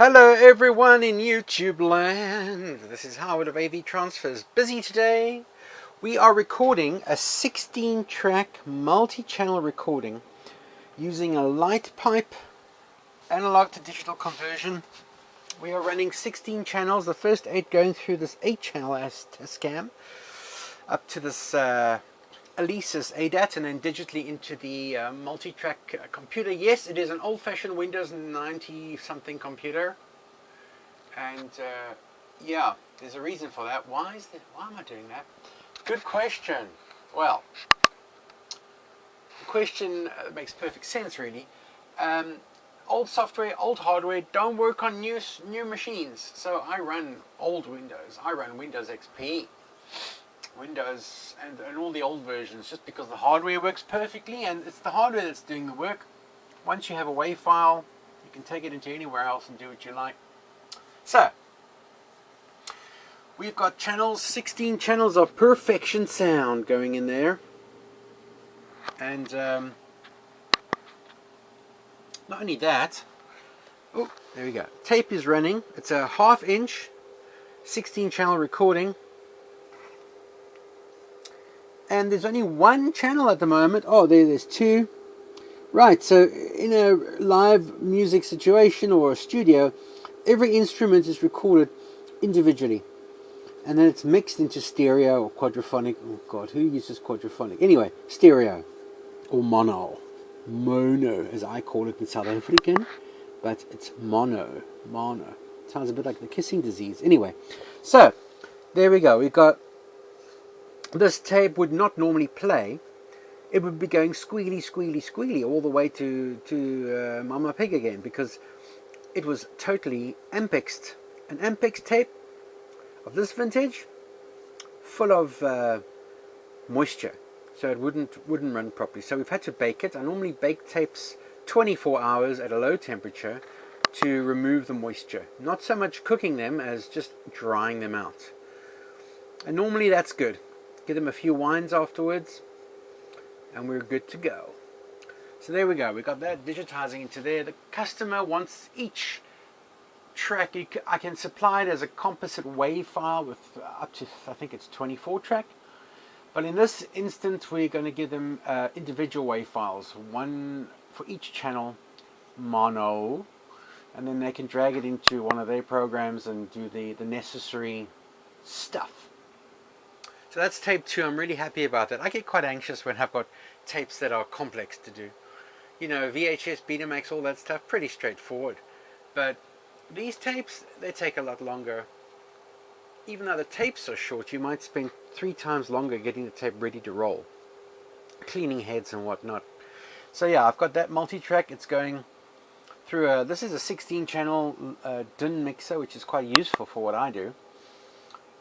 Hello everyone in YouTube land. This is Howard of AV Transfers. Busy today. We are recording a 16-track multi-channel recording using a light pipe analog to digital conversion. We are running 16 channels, the first 8 going through this 8-channel SCAM up to this Alesis ADAT and then digitally into the multi-track computer. Yes, it is an old-fashioned Windows 90 something computer, and yeah, there's a reason for that. Why am I doing that? Good question. Well, the question makes perfect sense, really. Old software, old hardware don't work on new machines, so I run old Windows. I run Windows XP, Windows and all the old versions, just because the hardware works perfectly, and it's the hardware that's doing the work. Once you have a WAV file, you can take it into anywhere else and do what you like. So we've got channels, 16 channels of perfection sound going in there, and not only that, oh, there we go, tape is running. It's a 1/2 inch 16 channel recording. And there's only one channel at the moment. Oh, there's two. Right, so in a live music situation or a studio, every instrument is recorded individually. And then it's mixed into stereo or quadraphonic. Oh God, who uses quadraphonic? Anyway, stereo or mono. Mono, as I call it in South African. But it's mono. Mono. Sounds a bit like the kissing disease. Anyway, so there we go. We've got... This tape would not normally play. It would be going squealy, squealy, squealy all the way to Mama Pig again, because it was totally ampexed. An ampex tape of this vintage, full of moisture, so it wouldn't run properly. So we've had to bake it. I normally bake tapes 24 hours at a low temperature to remove the moisture. Not so much cooking them as just drying them out. And normally that's good. Give them a few wines afterwards, and we're good to go. So there we go. We got that digitizing into there. The customer wants each track. I can supply it as a composite WAV file with up to, I think it's 24 track. But in this instance, we're going to give them individual WAV files, one for each channel, mono, and then they can drag it into one of their programs and do the necessary stuff. So that's tape 2. I'm really happy about that. I get quite anxious when I've got tapes that are complex to do. You know, VHS, Betamax, all that stuff, pretty straightforward. But these tapes, they take a lot longer. Even though the tapes are short, you might spend 3 times longer getting the tape ready to roll. Cleaning heads and whatnot. So yeah, I've got that multi-track. It's going through this is a 16 channel DIN mixer, which is quite useful for what I do.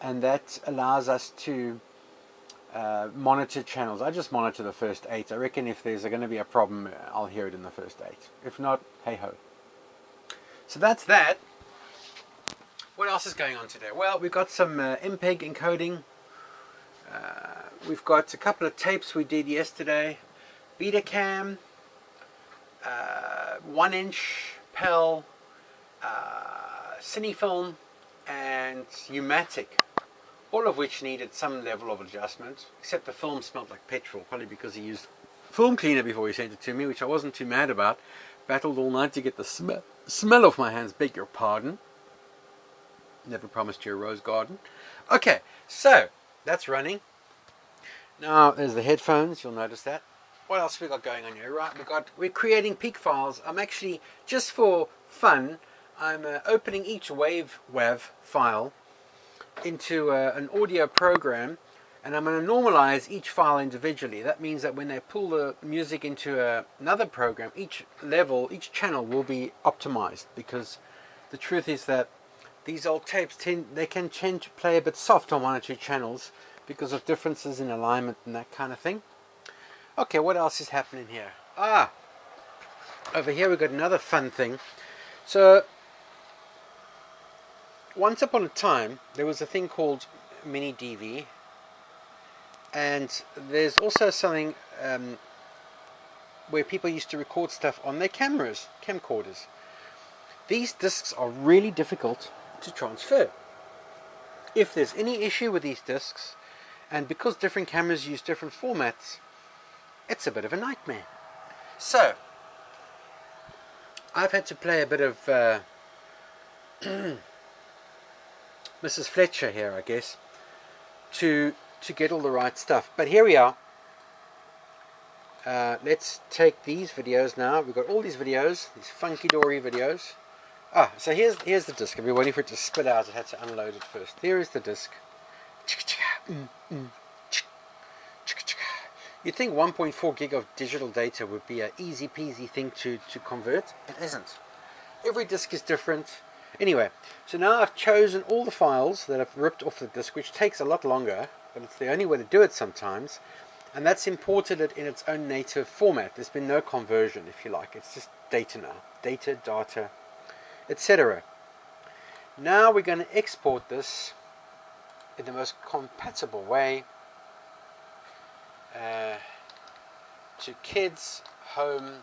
And that allows us to monitor channels. I just monitor the first 8. I reckon if there's going to be a problem, I'll hear it in the first 8. If not, hey ho. So that's that. What else is going on today? Well, we've got some mpeg encoding. We've got a couple of tapes we did yesterday. Betacam, 1-inch PEL, Cinefilm, and Umatic. All of which needed some level of adjustment, except the film smelled like petrol, probably because he used film cleaner before he sent it to me, which I wasn't too mad about. Battled all night to get the smell off my hands, beg your pardon. Never promised you a rose garden. Okay, so that's running. Now there's the headphones, you'll notice that. What else we got going on here? Right, we're creating peak files. I'm actually, just for fun, I'm opening each WAV file into an audio program, and I'm going to normalize each file individually. That means that when they pull the music into another program, each level, each channel will be optimized, because the truth is that these old tapes can tend to play a bit soft on 1 or 2 channels because of differences in alignment and that kind of thing. Okay, what else is happening here? Over here we've got another fun thing. So once upon a time, there was a thing called mini DV, and there's also something where people used to record stuff on their cameras, camcorders. these discs are really difficult to transfer. If there's any issue with these discs, and because different cameras use different formats, it's a bit of a nightmare. So I've had to play a bit of Mrs. Fletcher here, I guess, to get all the right stuff. But here we are. Let's take these videos now. We've got all these videos, these funky dory videos. So here's the disc. I've been waiting for it to spit out. I had to unload it first. Here is the disc. You'd think 1.4 gig of digital data would be an easy peasy thing to convert. It isn't. Every disc is different. Anyway, so now I've chosen all the files that I've ripped off the disc, which takes a lot longer, but it's the only way to do it sometimes. And that's imported it in its own native format. There's been no conversion, if you like. It's just data now. Data, etc. Now we're going to export this in the most compatible way to kids home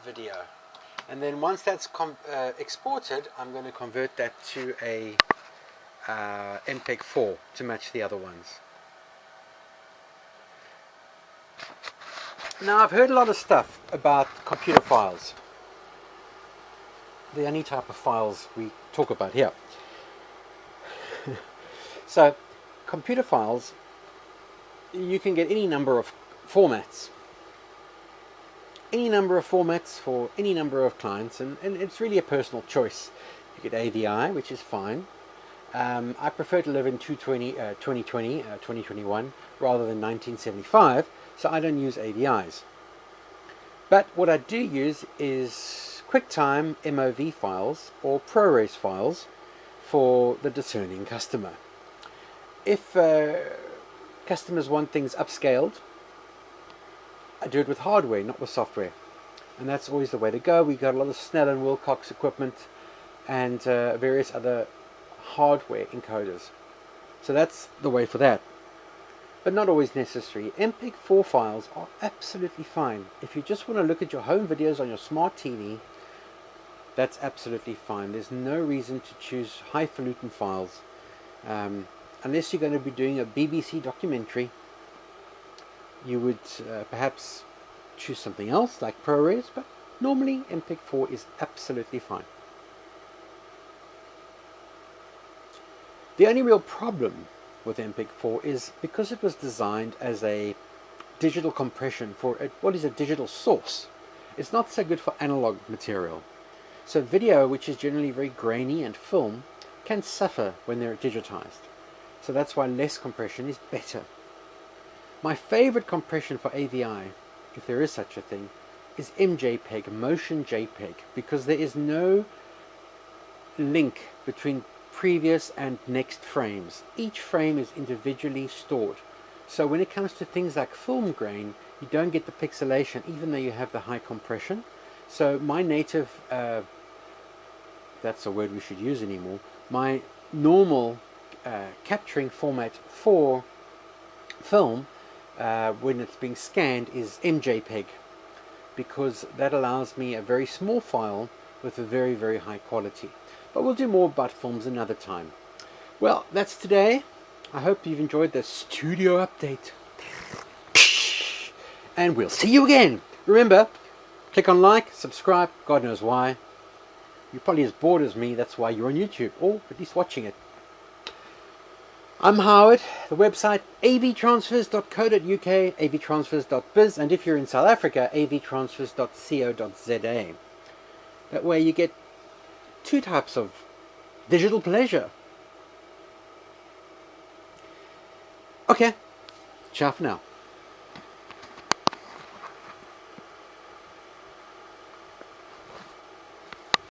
video. And then once that's exported, I'm going to convert that to a mpeg 4 to match the other ones. Now, I've heard a lot of stuff about computer files. The only type of files we talk about here. So, computer files, you can get any number of formats. Any number of formats for any number of clients, and it's really a personal choice. You get AVI, which is fine. I prefer to live in 2021 rather than 1975, so I don't use AVIs. But what I do use is QuickTime MOV files or ProRes files for the discerning customer. If customers want things upscaled, I do it with hardware, not with software, and that's always the way to go. We got a lot of Snell and Wilcox equipment and various other hardware encoders, so that's the way for that, but not always necessary. mpeg 4 files are absolutely fine. If you just want to look at your home videos on your smart TV, that's absolutely fine. There's no reason to choose highfalutin files unless you're going to be doing a BBC documentary. You would perhaps choose something else like ProRes, but normally mpeg 4 is absolutely fine. The only real problem with mpeg 4 is because it was designed as a digital compression for what is a digital source. It's not so good for analog material. So video, which is generally very grainy, and film can suffer when they're digitized. So that's why less compression is better. My favorite compression for AVI, if there is such a thing, is MJPEG, Motion JPEG, because there is no link between previous and next frames. Each frame is individually stored. So when it comes to things like film grain, you don't get the pixelation even though you have the high compression. So my native, that's a word we should use anymore, my normal capturing format for film when it's being scanned is MJPEG, because that allows me a very small file with a very, very high quality. But we'll do more about films another time. Well, that's today. I hope you've enjoyed the studio update. And we'll see you again. Remember, click on like, subscribe, God knows why. You're probably as bored as me, that's why you're on YouTube, or at least watching it. I'm Howard, the website avtransfers.co.uk, avtransfers.biz, and if you're in South Africa, avtransfers.co.za. That way you get two types of digital pleasure. Okay, ciao for now.